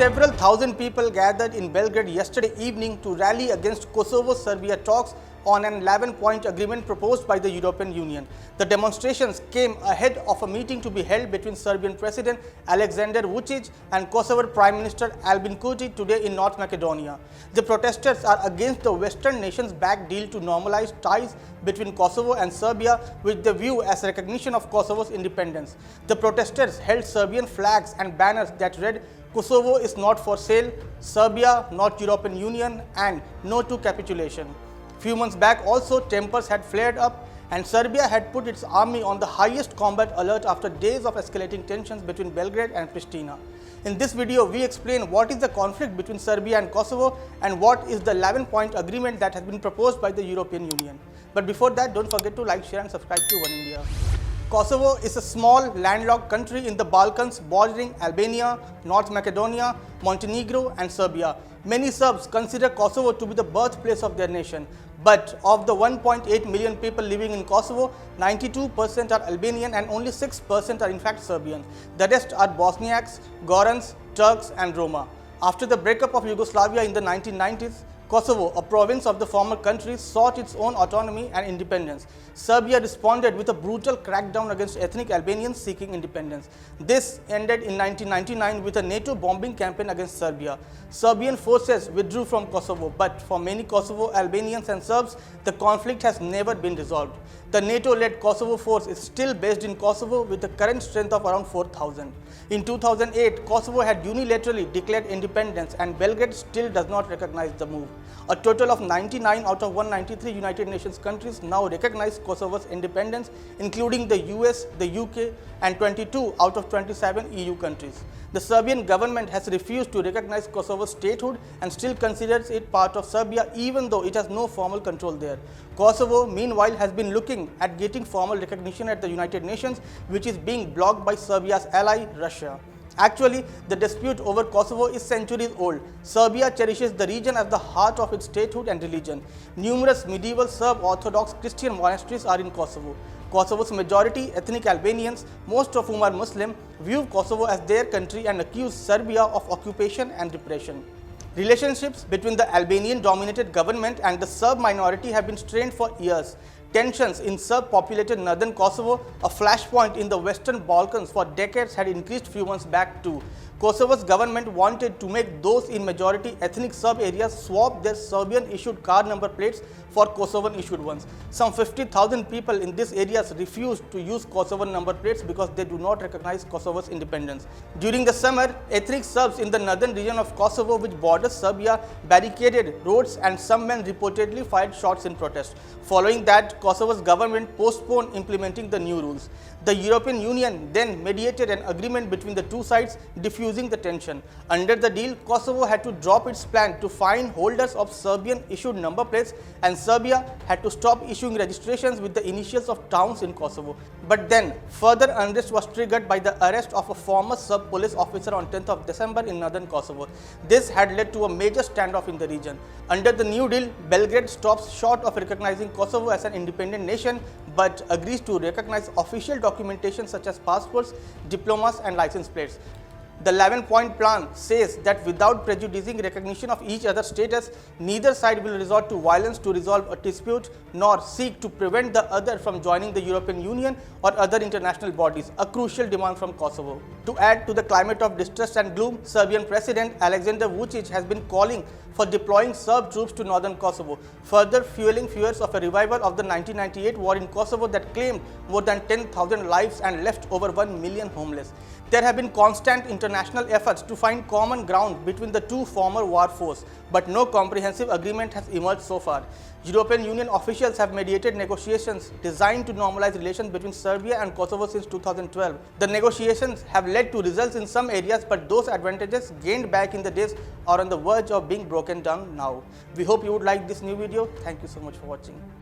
Several thousand people gathered in Belgrade yesterday evening to rally against Kosovo-Serbia talks on an 11-point agreement proposed by the European Union. The demonstrations came ahead of a meeting to be held between Serbian President Aleksandar Vučić and Kosovo Prime Minister Albin Kurti today in North Macedonia. The protesters are against the Western nations-backed deal to normalize ties between Kosovo and Serbia, which they view as recognition of Kosovo's independence. The protesters held Serbian flags and banners that read, "Kosovo is not for sale, Serbia not European Union, and no to capitulation." Few months back also, tempers had flared up and Serbia had put its army on the highest combat alert after days of escalating tensions between Belgrade and Pristina. In this video, we explain what is the conflict between Serbia and Kosovo and what is the 11-point agreement that has been proposed by the European Union. But before that, don't forget to like, share and subscribe to Oneindia. Kosovo is a small landlocked country in the Balkans bordering Albania, North Macedonia, Montenegro and Serbia. Many Serbs consider Kosovo to be the birthplace of their nation. But of the 1.8 million people living in Kosovo, 92% are Albanian and only 6% are in fact Serbian. The rest are Bosniaks, Gorans, Turks and Roma. After the breakup of Yugoslavia in the 1990s, Kosovo, a province of the former country, sought its own autonomy and independence. Serbia responded with a brutal crackdown against ethnic Albanians seeking independence. This ended in 1999 with a NATO bombing campaign against Serbia. Serbian forces withdrew from Kosovo, but for many Kosovo Albanians and Serbs, the conflict has never been resolved. The NATO-led Kosovo force is still based in Kosovo with a current strength of around 4,000. In 2008, Kosovo had unilaterally declared independence and Belgrade still does not recognize the move. A total of 99 out of 193 United Nations countries now recognize Kosovo's independence, including the US, the UK and 22 out of 27 EU countries. The Serbian government has refused to recognize Kosovo's statehood and still considers it part of Serbia even though it has no formal control there. Kosovo, meanwhile, has been looking at getting formal recognition at the United Nations, which is being blocked by Serbia's ally, Russia. Actually, the dispute over Kosovo is centuries old. Serbia cherishes the region as the heart of its statehood and religion. Numerous medieval Serb Orthodox Christian monasteries are in Kosovo. Kosovo's majority, ethnic Albanians, most of whom are Muslim, view Kosovo as their country and accuse Serbia of occupation and repression. Relationships between the Albanian-dominated government and the Serb minority have been strained for years. Tensions in Serb-populated northern Kosovo, a flashpoint in the Western Balkans for decades, had increased few months back too. Kosovo's government wanted to make those in majority ethnic Serb areas swap their Serbian-issued car number plates for Kosovan-issued ones. Some 50,000 people in these areas refused to use Kosovan number plates because they do not recognize Kosovo's independence. During the summer, ethnic Serbs in the northern region of Kosovo, which borders Serbia, barricaded roads and some men reportedly fired shots in protest. Following that, Kosovo's government postponed implementing the new rules. The European Union then mediated an agreement between the two sides, diffusing the tension. Under the deal, Kosovo had to drop its plan to fine holders of Serbian-issued number plates, and Serbia had to stop issuing registrations with the initials of towns in Kosovo. But then, further unrest was triggered by the arrest of a former Serb police officer on 10th of December in northern Kosovo. This had led to a major standoff in the region. Under the new deal, Belgrade stops short of recognizing Kosovo as an independent nation, but agrees to recognize official documentation such as passports, diplomas and license plates. The 11-point plan says that without prejudicing recognition of each other's status, neither side will resort to violence to resolve a dispute nor seek to prevent the other from joining the European Union or other international bodies, a crucial demand from Kosovo. To add to the climate of distrust and gloom, Serbian President Aleksandar Vučić has been calling for deploying Serb troops to northern Kosovo, further fueling fears of a revival of the 1998 war in Kosovo that claimed more than 10,000 lives and left over 1 million homeless. There have been constant international efforts to find common ground between the two former war foes, but no comprehensive agreement has emerged so far. European Union officials have mediated negotiations designed to normalize relations between Serbia and Kosovo since 2012. The negotiations have led to results in some areas, but those advantages gained back in the days are on the verge of being broken down now. We hope you would like this new video. Thank you so much for watching.